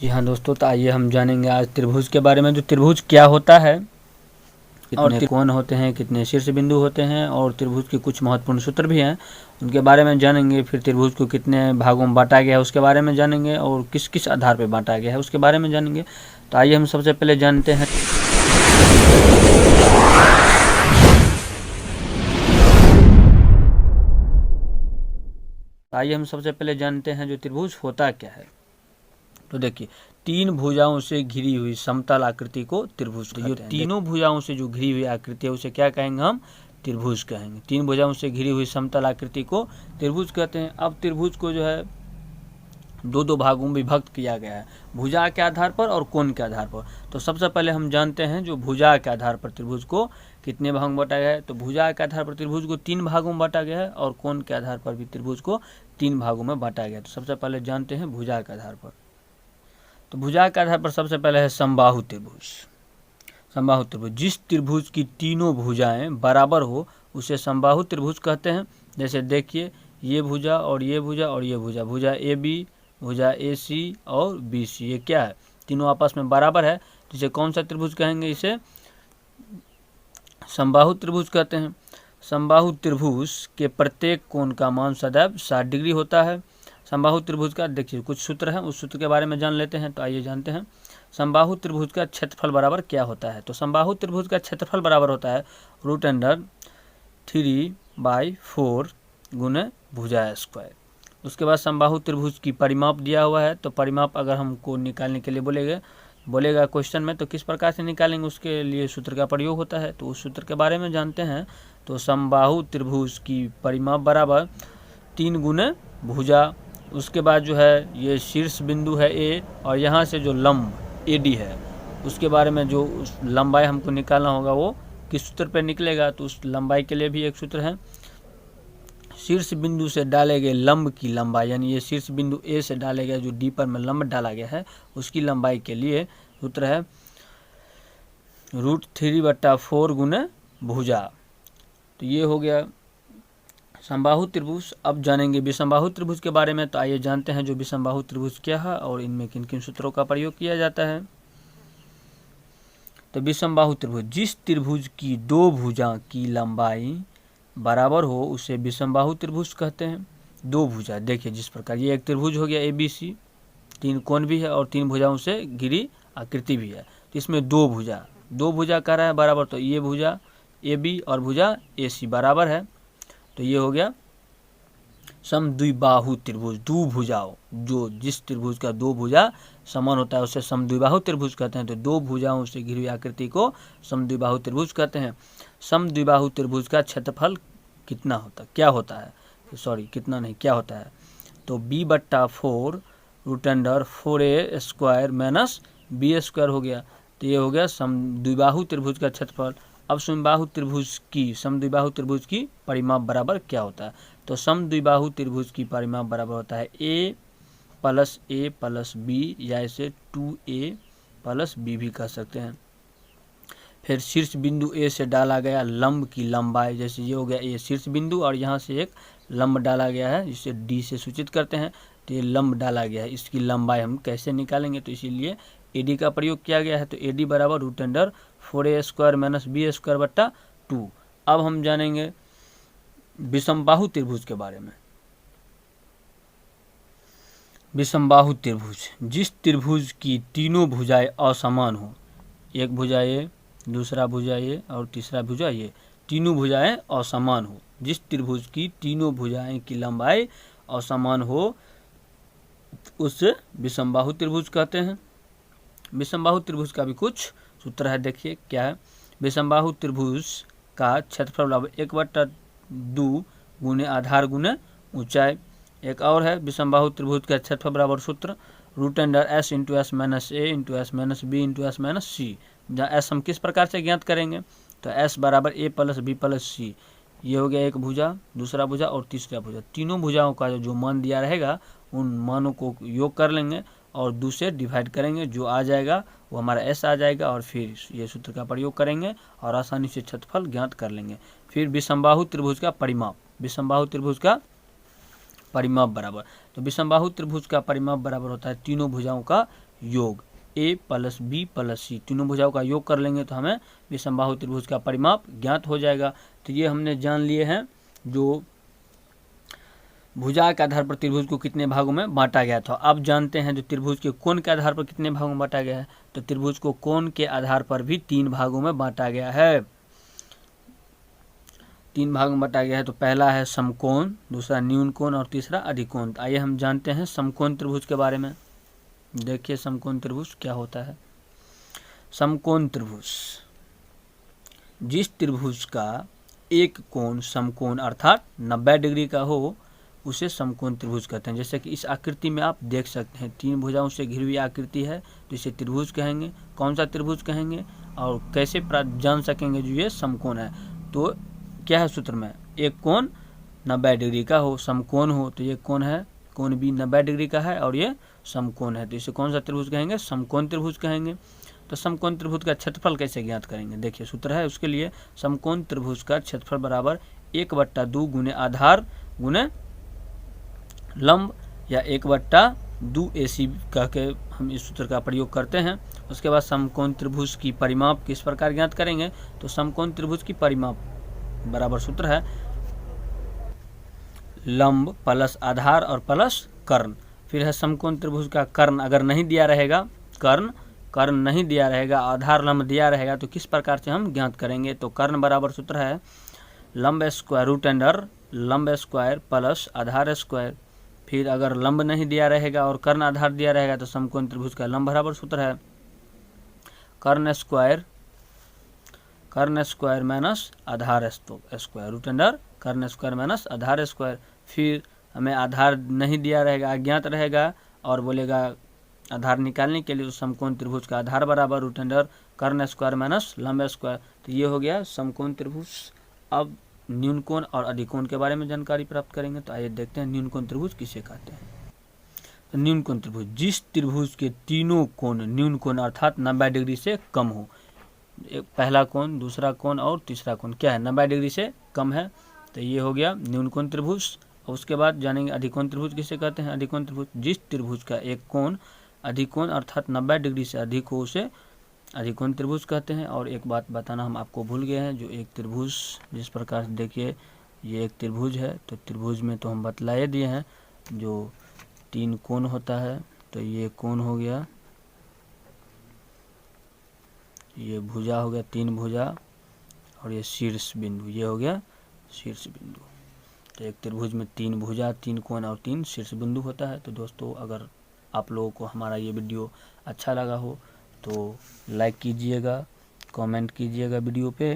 जी हाँ दोस्तों, तो आइए हम जानेंगे आज त्रिभुज के बारे में। जो त्रिभुज क्या होता है, कितने कोण होते हैं, कितने शीर्ष बिंदु होते हैं और त्रिभुज के कुछ महत्वपूर्ण सूत्र भी हैं, उनके बारे में जानेंगे। फिर त्रिभुज को कितने भागों में बांटा गया है उसके बारे में जानेंगे और किस किस आधार पर बांटा गया है उसके बारे में जानेंगे। तो आइए हम सबसे पहले जानते हैं जो त्रिभुज होता क्या है। तो देखिए, तीन भुजाओं से घिरी हुई समतल आकृति को त्रिभुज कहते हैं। जो तीनों भुजाओं से जो घिरी हुई आकृति है उसे क्या कहेंगे, हम त्रिभुज कहेंगे। तीन भुजाओं से घिरी हुई समतल आकृति को त्रिभुज कहते हैं। अब त्रिभुज को जो है दो दो भागों में विभक्त किया गया है, भुजा के आधार पर और कोण के आधार पर। तो सबसे पहले हम जानते हैं जो भुजा के आधार पर त्रिभुज को कितने भागों में बांटा गया है। तो भुजा के आधार पर त्रिभुज को तीन भागों में बांटा गया है और कोण के आधार पर भी त्रिभुज को तीन भागों में बांटा गया है। तो सबसे पहले जानते हैं भुजा के आधार पर। तो भुजा के आधार पर सबसे पहले है समबाहु त्रिभुज। समबाहु त्रिभुज, जिस त्रिभुज की तीनों भुजाएं बराबर हो उसे समबाहु त्रिभुज कहते हैं। जैसे देखिए, ये भुजा और ये भुजा और ये भुजा, भुजा ए बी, भुजा ए सी और बी सी, ये क्या है, तीनों आपस में बराबर है। तो इसे कौन सा त्रिभुज कहेंगे, इसे समबाहु त्रिभुज कहते हैं। समबाहु त्रिभुज के प्रत्येक कोण का मान सदैव 60 डिग्री होता है। समबाहु त्रिभुज का देखिए कुछ सूत्र है, उस सूत्र के बारे में जान लेते हैं। तो आइए जानते हैं समबाहु त्रिभुज का क्षेत्रफल बराबर क्या होता है। तो समबाहु त्रिभुज का क्षेत्रफल बराबर होता है √3/4 गुने भुजा स्क्वायर। उसके बाद समबाहु त्रिभुज की परिमाप दिया हुआ है। तो परिमाप अगर हमको निकालने के लिए बोलेगा क्वेश्चन में, तो किस प्रकार से निकालेंगे, उसके लिए सूत्र का प्रयोग होता है। तो उस सूत्र के बारे में जानते हैं। तो समबाहु त्रिभुज की परिमाप बराबर 3 गुने भुजा। उसके बाद जो है ये शीर्ष बिंदु है ए और यहाँ से जो लंब AD है उसके बारे में जो उस लंबाई हमको निकालना होगा वो किस सूत्र पर निकलेगा। तो उस लंबाई के लिए भी एक सूत्र है, शीर्ष बिंदु से डाले गए लंब की लंबाई, यानी ये शीर्ष बिंदु ए से डाले गए जो डी पर में लंब डाला गया है उसकी लंबाई के लिए सूत्र है √3/4 गुने भुजा। तो ये हो गया समबाहु त्रिभुज। अब जानेंगे विषमबाहु त्रिभुज के बारे में। तो आइए जानते हैं जो विषमबाहु त्रिभुज क्या है और इनमें किन किन सूत्रों का प्रयोग किया जाता है। तो विषमबाहु त्रिभुज, जिस त्रिभुज की दो भुजा की लंबाई बराबर हो उसे विषमबाहु त्रिभुज कहते हैं। दो भुजा देखिए जिस प्रकार, ये एक त्रिभुज हो गया ABC, तीन कोण भी है और तीन भुजाओं से घिरी आकृति भी है। तो इसमें दो भुजा कह रहा है बराबर, तो ये भुजा AB और भुजा AC बराबर है। तो ये हो गया समद्विबाहु त्रिभुज। दो भुजाओं, जो जिस त्रिभुज का दो भुजा समान होता है उसे समद्विबाहु त्रिभुज कहते हैं। तो दो भुजाओं से घिरी हुई आकृति को समद्विबाहु त्रिभुज कहते हैं। समद्विबाहु त्रिभुज का क्षेत्रफल कितना होता है, तो B/4 √4A² - B² हो गया। तो ये हो गया समद्विबाहु त्रिभुज का क्षेत्रफल। अब समद्विबाहु त्रिभुज की परिमाप बराबर क्या होता है। तो समद्विबाहु त्रिभुज की परिमाप बराबर होता है A + A + B, या इसे 2A + B भी कह सकते हैं। फिर शीर्ष बिंदु A से डाला गया लंब की लंबाई, जैसे ये हो गया A शीर्ष बिंदु और यहाँ से एक लंब डाला गया है जिसे D से सूचित करते हैं। तो ये लंब डाला गया है, इसकी लंबाई हम कैसे निकालेंगे, तो इसीलिए AD का प्रयोग किया गया है। तो AD बराबर √4A² - B²/2। अब हम जानेंगे विषमबाहु त्रिभुज के बारे में। विषमबाहु त्रिभुज, जिस त्रिभुज की तीनों भुजाएं असमान हो, एक भुजा ये, दूसरा भुजा ये और तीसरा भुजा ये, तीनों भुजाएं असमान हो। जिस त्रिभुज की तीनों भुजाएं की लंबाई असमान हो उसे विषमबाहु त्रिभुज कहते हैं। विषमबाहु त्रिभुज का भी कुछ सूत्र है, देखिए क्या है। विषमबाहु त्रिभुज का क्षेत्रफल बराबर 1/2 गुने आधार गुने ऊंचाई। एक और है विषमबाहु त्रिभुज का क्षेत्रफल बराबर सूत्र √S × S - A × S - B × S - C। जहाँ S हम किस प्रकार से ज्ञात करेंगे, तो S बराबर A + B + C। ये हो गया एक भुजा, दूसरा भुजा और तीसरा भुजा। तीनों भुजाओं का जो मान दिया रहेगा उन मानों को योग कर लेंगे और 2 से डिवाइड करेंगे, जो आ जाएगा वो हमारा S आ जाएगा और फिर ये सूत्र का प्रयोग करेंगे और आसानी से क्षेत्रफल ज्ञात कर लेंगे। फिर विषमबाहु त्रिभुज का परिमाप, विषमबाहु त्रिभुज का परिमाप बराबर, तो विषमबाहु त्रिभुज का परिमाप बराबर होता है तीनों भुजाओं का योग ए प्लस बी प्लस सी, तीनों भुजाओं का योग कर लेंगे तो हमें विषमबाहु त्रिभुज का परिमाप ज्ञात हो जाएगा। तो ये हमने जान लिए हैं जो भुजा के आधार पर त्रिभुज को कितने भागों में बांटा गया था। अब जानते हैं जो त्रिभुज के कोण के आधार पर कितने भागों में बांटा गया है। तो त्रिभुज को कोण के आधार पर भी 3 भागों में बांटा गया है। 3 भागों में बांटा गया है। तो पहला है समकोण, दूसरा न्यून कोण और तीसरा अधिकोण। आइए हम जानते हैं समकोण त्रिभुज के बारे में। देखिए समकोण त्रिभुज क्या होता है। समकोण त्रिभुज, जिस त्रिभुज का एक कोण समकोण अर्थात 90 डिग्री का हो उसे समकोण त्रिभुज कहते हैं। जैसे कि इस आकृति में आप देख सकते हैं 3 भुजाओं से घिरी हुई आकृति है, तो इसे त्रिभुज कहेंगे। कौन सा त्रिभुज कहेंगे और कैसे जान सकेंगे जो ये समकोण है। तो क्या है सूत्र में, एक कोण 90 डिग्री का हो, समकोण हो, तो ये कोण है, कोण भी 90 डिग्री का है और ये समकोण है, तो इसे कौन सा त्रिभुज कहेंगे, समकोण त्रिभुज कहेंगे। तो समकोण त्रिभुज का क्षेत्रफल कैसे ज्ञात करेंगे। देखिए सूत्र है उसके लिए, समकोण त्रिभुज का क्षेत्रफल बराबर 1/2 गुने आधार गुने लंब या 1/2 AC कह के हम इस सूत्र का प्रयोग करते हैं। उसके बाद समकोण त्रिभुज की परिमाप किस प्रकार ज्ञात करेंगे। तो समकोण त्रिभुज की परिमाप बराबर सूत्र है लंब प्लस आधार और प्लस कर्ण। फिर है समकोण त्रिभुज का कर्ण अगर नहीं दिया रहेगा, कर्ण नहीं दिया रहेगा, आधार लंब दिया रहेगा, तो किस प्रकार से हम ज्ञात करेंगे। तो कर्ण बराबर सूत्र है लंब स्क्वायर रूट अंडर लंब स्क्वायर प्लस आधार स्क्वायर। फिर अगर लंब नहीं दिया रहेगा और कर्ण आधार दिया रहेगा तो समकोण त्रिभुज का लंब बराबर सूत्र है कर्ण स्क्वायर माइनस आधार स्क्वायर रूट अंडर कर्ण स्क्वायर माइनस आधार स्क्वायर। फिर हमें आधार नहीं दिया रहेगा, अज्ञात रहेगा और बोलेगा आधार निकालने के लिए, तो समकोण त्रिभुज का आधार बराबर रूट अंडर कर्ण स्क्वायर माइनस लंब स्क्वायर। तो ये हो गया समकोण त्रिभुज। अब न्यून कोण और अधिकोण के बारे में जानकारी प्राप्त करेंगे। तो आइए देखते हैं न्यून कोण त्रिभुज किसे कहते हैं। तो न्यून कोण त्रिभुज, जिस त्रिभुज के तीनों कोण न्यून कोण अर्थात 90 डिग्री से कम हो। एक पहला कोण, दूसरा कोण और तीसरा कोण क्या है, 90 डिग्री से कम है, तो ये हो गया न्यून कोण त्रिभुज। और उसके बाद जानेंगे अधिकोण त्रिभुज किसे कहते हैं। अधिकोण त्रिभुज, जिस त्रिभुज का एक कोण अधिकोण अर्थात 90 डिग्री से अधिक हो उसे अधिकोण त्रिभुज कहते हैं। और एक बात बताना हम आपको भूल गए हैं, जो एक त्रिभुज जिस प्रकार से देखिए ये एक त्रिभुज है, तो त्रिभुज में तो हम बतलाए दिए हैं जो 3 कोण होता है। तो ये कोण हो गया, ये भुजा हो गया 3 भुजा और ये शीर्ष बिंदु, ये हो गया शीर्ष बिंदु। तो एक त्रिभुज में 3 भुजा 3 कोण और 3 शीर्ष बिंदु होता है। तो दोस्तों अगर आप लोगों को हमारा ये वीडियो अच्छा लगा हो तो लाइक कीजिएगा, कमेंट कीजिएगा वीडियो पे।